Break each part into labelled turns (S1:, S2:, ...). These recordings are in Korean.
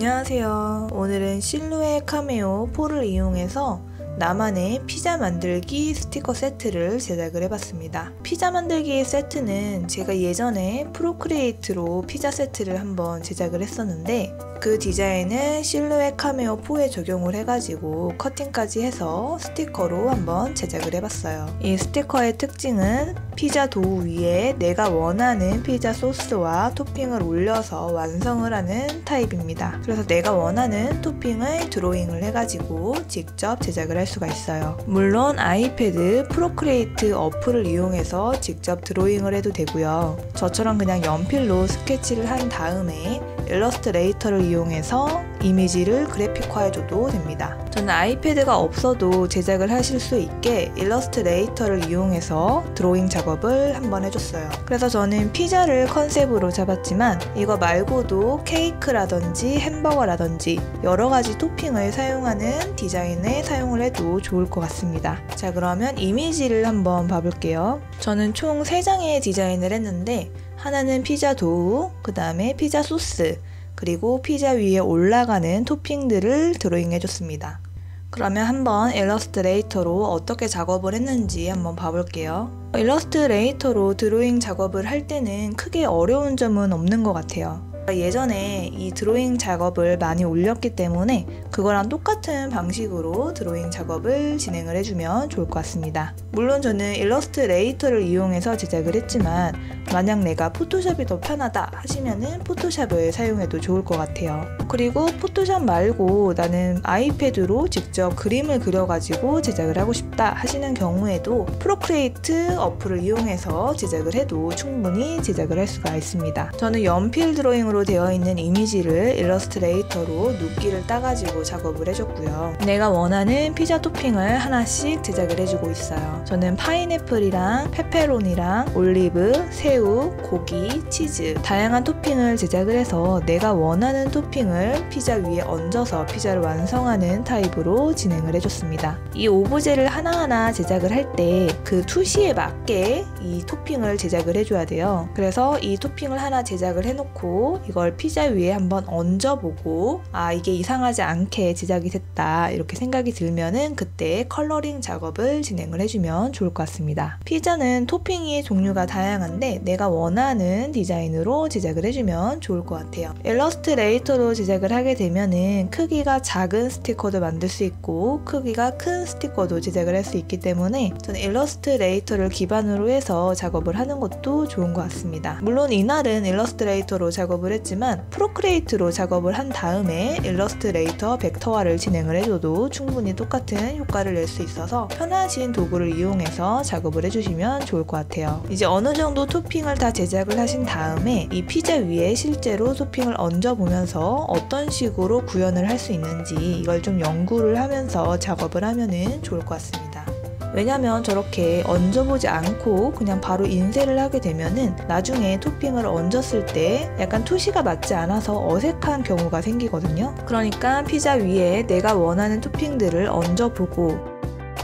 S1: 안녕하세요. 오늘은 실루엣 카메오 4를 이용해서 나만의 피자 만들기 스티커 세트를 제작을 해봤습니다. 피자 만들기 세트는 제가 예전에 프로크리에이트로 피자 세트를 한번 제작을 했었는데 그 디자인을 실루엣 카메오 4에 적용을 해가지고 커팅까지 해서 스티커로 한번 제작을 해봤어요. 이 스티커의 특징은 피자 도우 위에 내가 원하는 피자 소스와 토핑을 올려서 완성을 하는 타입입니다. 그래서 내가 원하는 토핑을 드로잉을 해가지고 직접 제작을 할 수가 있어요. 물론 아이패드 프로크리에이트 어플을 이용해서 직접 드로잉을 해도 되고요. 저처럼 그냥 연필로 스케치를 한 다음에 일러스트레이터를 이용해서 이미지를 그래픽화해줘도 됩니다. 저는 아이패드가 없어도 제작을 하실 수 있게 일러스트레이터를 이용해서 드로잉 작업을 한번 해줬어요. 그래서 저는 피자를 컨셉으로 잡았지만 이거 말고도 케이크라든지 햄버거라든지 여러가지 토핑을 사용하는 디자인에 사용을 해도 좋을 것 같습니다. 자, 그러면 이미지를 한번 봐볼게요. 저는 총 3장의 디자인을 했는데 하나는 피자 도우, 그 다음에 피자 소스, 그리고 피자 위에 올라가는 토핑들을 드로잉 해줬습니다. 그러면 한번 일러스트레이터로 어떻게 작업을 했는지 한번 봐볼게요. 일러스트레이터로 드로잉 작업을 할 때는 크게 어려운 점은 없는 것 같아요. 예전에 이 드로잉 작업을 많이 올렸기 때문에 그거랑 똑같은 방식으로 드로잉 작업을 진행을 해주면 좋을 것 같습니다. 물론 저는 일러스트레이터를 이용해서 제작을 했지만 만약 내가 포토샵이 더 편하다 하시면은 포토샵을 사용해도 좋을 것 같아요. 그리고 포토샵 말고 나는 아이패드로 직접 그림을 그려가지고 제작을 하고 싶다 하시는 경우에도 프로크리에이트 어플을 이용해서 제작을 해도 충분히 제작을 할 수가 있습니다. 저는 연필 드로잉으로 되어 있는 이미지를 일러스트레이터로 눕기를 따가지고 작업을 해줬고요. 내가 원하는 피자 토핑을 하나씩 제작을 해주고 있어요. 저는 파인애플이랑 페페로니랑 올리브, 새우, 고기, 치즈 다양한 토핑을 제작을 해서 내가 원하는 토핑을 피자 위에 얹어서 피자를 완성하는 타입으로 진행을 해줬습니다. 이 오브제를 하나하나 제작을 할 때 그 투시에 맞게 이 토핑을 제작을 해줘야 돼요. 그래서 이 토핑을 하나 제작을 해놓고 이걸 피자 위에 한번 얹어보고 아, 이게 이상하지 않게 제작이 됐다 이렇게 생각이 들면은 그때 컬러링 작업을 진행을 해주면 좋을 것 같습니다. 피자는 토핑이 종류가 다양한데 내가 원하는 디자인으로 제작을 해주면 좋을 것 같아요. 일러스트레이터로 제작을 하게 되면은 크기가 작은 스티커도 만들 수 있고 크기가 큰 스티커도 제작을 할 수 있기 때문에 저는 일러스트레이터를 기반으로 해서 작업을 하는 것도 좋은 것 같습니다. 물론 이날은 일러스트레이터로 작업을 했지만 프로크리에이트로 작업을 한 다음에 일러스트레이터 벡터화를 진행을 해줘도 충분히 똑같은 효과를 낼 수 있어서 편하신 도구를 이용해서 작업을 해주시면 좋을 것 같아요. 이제 어느 정도 토핑을 다 제작을 하신 다음에 이 피자 위에 실제로 토핑을 얹어보면서 어떤 식으로 구현을 할 수 있는지 이걸 좀 연구를 하면서 작업을 하면은 좋을 것 같습니다. 왜냐면 저렇게 얹어보지 않고 그냥 바로 인쇄를 하게 되면은 나중에 토핑을 얹었을 때 약간 투시가 맞지 않아서 어색한 경우가 생기거든요. 그러니까 피자 위에 내가 원하는 토핑들을 얹어보고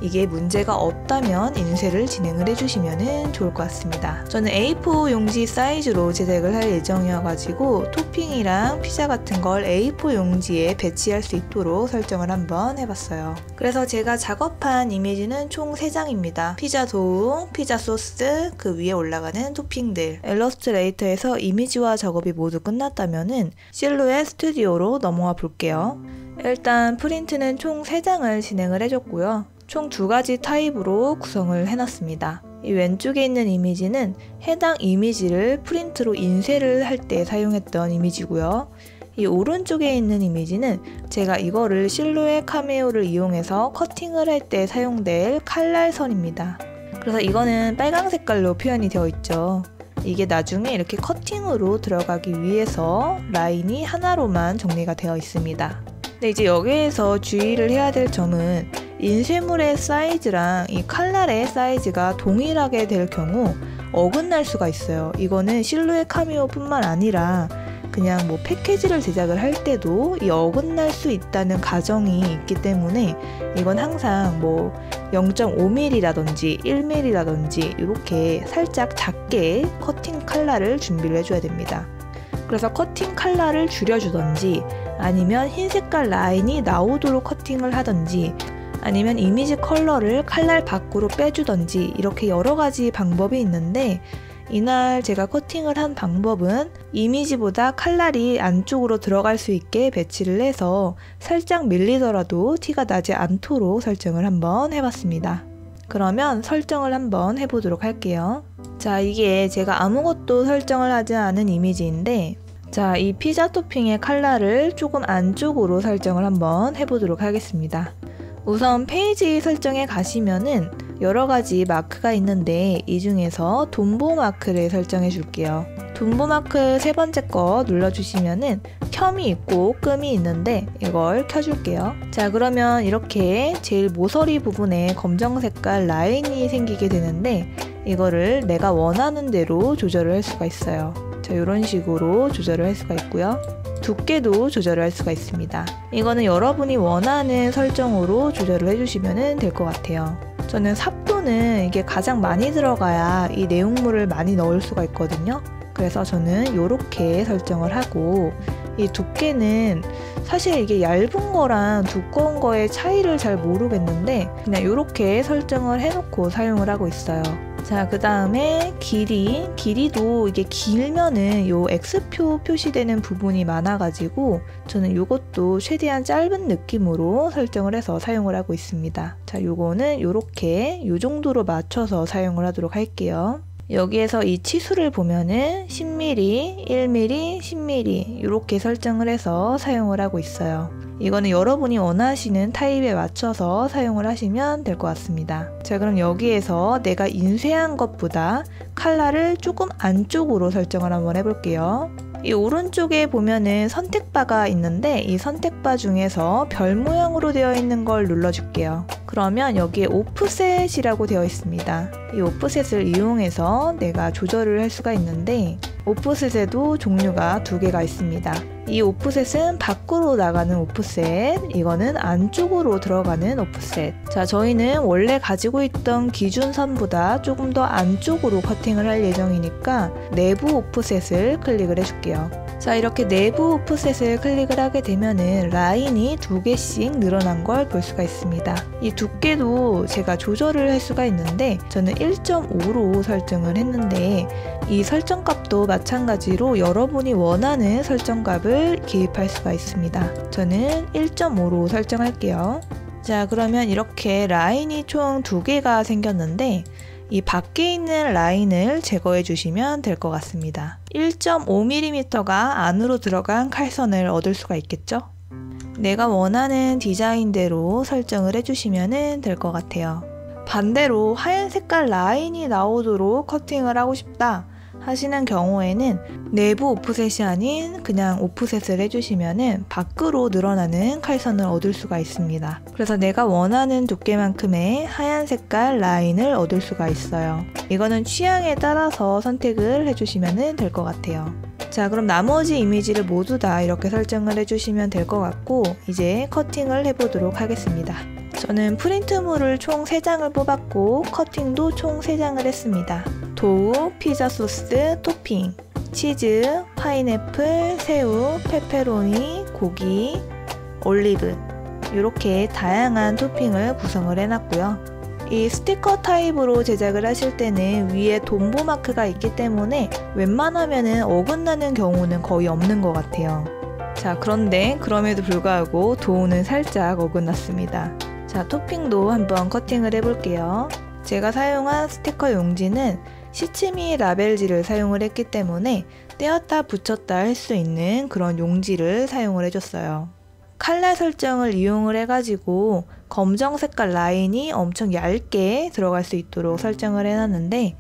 S1: 이게 문제가 없다면 인쇄를 진행을 해주시면 좋을 것 같습니다. 저는 A4 용지 사이즈로 제작을 할 예정이어가지고 토핑이랑 피자 같은 걸 A4 용지에 배치할 수 있도록 설정을 한번 해봤어요. 그래서 제가 작업한 이미지는 총 3장입니다. 피자 도우, 피자 소스, 그 위에 올라가는 토핑들. 일러스트레이터에서 이미지화 작업이 모두 끝났다면은 실루엣 스튜디오로 넘어가 볼게요. 일단 프린트는 총 3장을 진행을 해줬고요. 총 2가지 타입으로 구성을 해놨습니다. 이 왼쪽에 있는 이미지는 해당 이미지를 프린트로 인쇄를 할 때 사용했던 이미지고요. 이 오른쪽에 있는 이미지는 제가 이거를 실루엣 카메오를 이용해서 커팅을 할 때 사용될 칼날선입니다. 그래서 이거는 빨강 색깔로 표현이 되어 있죠. 이게 나중에 이렇게 커팅으로 들어가기 위해서 라인이 하나로만 정리가 되어 있습니다. 근데 이제 여기에서 주의를 해야 될 점은 인쇄물의 사이즈랑 이 칼날의 사이즈가 동일하게 될 경우 어긋날 수가 있어요. 이거는 실루엣 카메오 뿐만 아니라 그냥 뭐 패키지를 제작을 할 때도 이 어긋날 수 있다는 가정이 있기 때문에 이건 항상 뭐 0.5mm라든지 1mm라든지 이렇게 살짝 작게 커팅 칼날을 준비를 해줘야 됩니다. 그래서 커팅 칼날을 줄여주던지 아니면 흰 색깔 라인이 나오도록 커팅을 하던지, 아니면 이미지 컬러를 칼날 밖으로 빼주던지, 이렇게 여러 가지 방법이 있는데, 이날 제가 커팅을 한 방법은 이미지보다 칼날이 안쪽으로 들어갈 수 있게 배치를 해서 살짝 밀리더라도 티가 나지 않도록 설정을 한번 해봤습니다. 그러면 설정을 한번 해보도록 할게요. 자, 이게 제가 아무것도 설정을 하지 않은 이미지인데, 자, 이 피자 토핑의 칼날을 조금 안쪽으로 설정을 한번 해보도록 하겠습니다. 우선 페이지 설정에 가시면은 여러가지 마크가 있는데, 이 중에서 돈보 마크를 설정해 줄게요. 돈보 마크 세 번째 거 눌러주시면은 켬이 있고 끔이 있는데, 이걸 켜줄게요. 자, 그러면 이렇게 제일 모서리 부분에 검정 색깔 라인이 생기게 되는데, 이거를 내가 원하는 대로 조절을 할 수가 있어요. 자, 이런 식으로 조절을 할 수가 있고요. 두께도 조절을 할 수가 있습니다. 이거는 여러분이 원하는 설정으로 조절을 해주시면 될 것 같아요. 저는 삽도는 이게 가장 많이 들어가야 이 내용물을 많이 넣을 수가 있거든요. 그래서 저는 이렇게 설정을 하고, 이 두께는 사실 이게 얇은 거랑 두꺼운 거의 차이를 잘 모르겠는데 그냥 이렇게 설정을 해놓고 사용을 하고 있어요. 자, 그 다음에 길이도 이게 길면은 요 X표 표시되는 부분이 많아가지고 저는 요것도 최대한 짧은 느낌으로 설정을 해서 사용을 하고 있습니다. 자, 요거는 요렇게 요 정도로 맞춰서 사용을 하도록 할게요. 여기에서 이 치수를 보면은 10mm, 1mm, 10mm 이렇게 설정을 해서 사용을 하고 있어요. 이거는 여러분이 원하시는 타입에 맞춰서 사용을 하시면 될 것 같습니다. 자, 그럼 여기에서 내가 인쇄한 것보다 칼라를 조금 안쪽으로 설정을 한번 해볼게요. 이 오른쪽에 보면은 선택바가 있는데, 이 선택바 중에서 별 모양으로 되어 있는 걸 눌러줄게요. 그러면 여기에 오프셋이라고 되어 있습니다. 이 오프셋을 이용해서 내가 조절을 할 수가 있는데, 오프셋에도 종류가 두 개가 있습니다. 이 오프셋은 밖으로 나가는 오프셋, 이거는 안쪽으로 들어가는 오프셋. 자, 저희는 원래 가지고 있던 기준선보다 조금 더 안쪽으로 커팅을 할 예정이니까 내부 오프셋을 클릭을 해줄게요. 자, 이렇게 내부 오프셋을 클릭을 하게 되면은 라인이 두 개씩 늘어난 걸 볼 수가 있습니다. 이 두께도 제가 조절을 할 수가 있는데, 저는 1.5로 설정을 했는데, 이 설정값도 마찬가지로 여러분이 원하는 설정값을 기입할 수가 있습니다. 저는 1.5로 설정할게요. 자, 그러면 이렇게 라인이 총 두 개가 생겼는데, 이 밖에 있는 라인을 제거해 주시면 될 것 같습니다. 1.5mm가 안으로 들어간 칼선을 얻을 수가 있겠죠? 내가 원하는 디자인대로 설정을 해주시면 될 것 같아요. 반대로 하얀 색깔 라인이 나오도록 커팅을 하고 싶다 하시는 경우에는 내부 오프셋이 아닌 그냥 오프셋을 해주시면 밖으로 늘어나는 칼선을 얻을 수가 있습니다. 그래서 내가 원하는 두께만큼의 하얀 색깔 라인을 얻을 수가 있어요. 이거는 취향에 따라서 선택을 해주시면 될 것 같아요. 자, 그럼 나머지 이미지를 모두 다 이렇게 설정을 해주시면 될 것 같고, 이제 커팅을 해보도록 하겠습니다. 저는 프린트물을 총 3장을 뽑았고 커팅도 총 3장을 했습니다. 도우, 피자 소스, 토핑, 치즈, 파인애플, 새우, 페페로니, 고기, 올리브 이렇게 다양한 토핑을 구성을 해놨고요. 이 스티커 타입으로 제작을 하실 때는 위에 돈보 마크가 있기 때문에 웬만하면 어긋나는 경우는 거의 없는 것 같아요. 자, 그런데 그럼에도 불구하고 도우는 살짝 어긋났습니다. 자, 토핑도 한번 커팅을 해볼게요. 제가 사용한 스티커 용지는 시치미 라벨지를 사용을 했기 때문에 떼었다 붙였다 할 수 있는 그런 용지를 사용을 해줬어요. 칼라 설정을 이용을 해가지고 검정 색깔 라인이 엄청 얇게 들어갈 수 있도록 설정을 해놨는데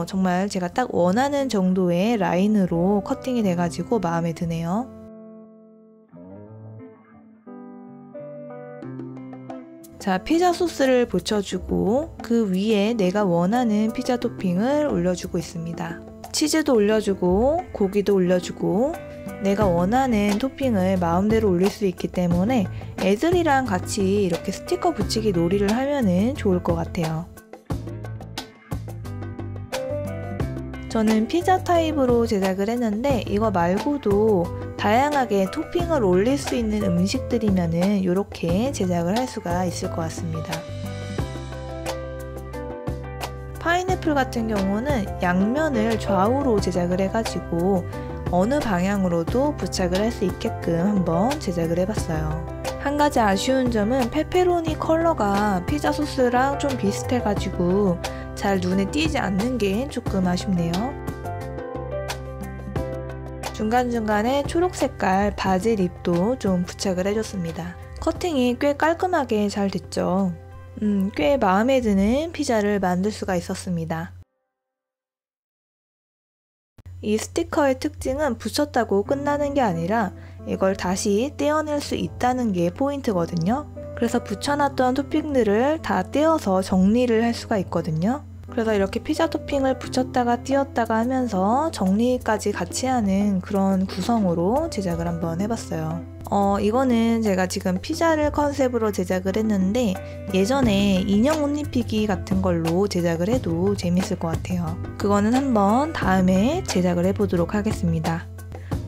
S1: 정말 제가 딱 원하는 정도의 라인으로 커팅이 돼가지고 마음에 드네요. 자, 피자 소스를 붙여주고 그 위에 내가 원하는 피자 토핑을 올려주고 있습니다. 치즈도 올려주고 고기도 올려주고 내가 원하는 토핑을 마음대로 올릴 수 있기 때문에 애들이랑 같이 이렇게 스티커 붙이기 놀이를 하면은 좋을 것 같아요. 저는 피자 타입으로 제작을 했는데 이거 말고도 다양하게 토핑을 올릴 수 있는 음식들이면은 이렇게 제작을 할 수가 있을 것 같습니다. 파인애플 같은 경우는 양면을 좌우로 제작을 해가지고 어느 방향으로도 부착을 할 수 있게끔 한번 제작을 해봤어요. 한 가지 아쉬운 점은 페페로니 컬러가 피자 소스랑 좀 비슷해가지고 잘 눈에 띄지 않는 게 조금 아쉽네요. 중간중간에 초록색깔 바질 잎도 좀 부착을 해줬습니다. 커팅이 꽤 깔끔하게 잘 됐죠. 꽤 마음에 드는 피자를 만들 수가 있었습니다. 이 스티커의 특징은 붙였다고 끝나는 게 아니라 이걸 다시 떼어낼 수 있다는 게 포인트거든요. 그래서 붙여놨던 토핑들을 다 떼어서 정리를 할 수가 있거든요. 그래서 이렇게 피자 토핑을 붙였다가 띄었다가 하면서 정리까지 같이 하는 그런 구성으로 제작을 한번 해봤어요. 이거는 제가 지금 피자를 컨셉으로 제작을 했는데 예전에 인형 옷 입히기 같은 걸로 제작을 해도 재밌을 것 같아요. 그거는 한번 다음에 제작을 해보도록 하겠습니다.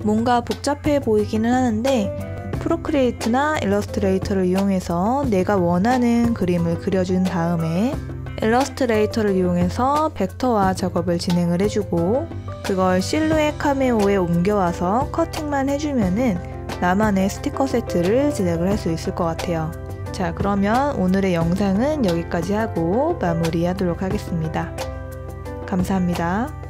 S1: 뭔가 복잡해 보이기는 하는데 프로크리에이트나 일러스트레이터를 이용해서 내가 원하는 그림을 그려준 다음에 일러스트레이터를 이용해서 벡터화 작업을 진행을 해주고 그걸 실루엣 카메오에 옮겨와서 커팅만 해주면은 나만의 스티커 세트를 제작을 할 수 있을 것 같아요. 자, 그러면 오늘의 영상은 여기까지 하고 마무리하도록 하겠습니다. 감사합니다.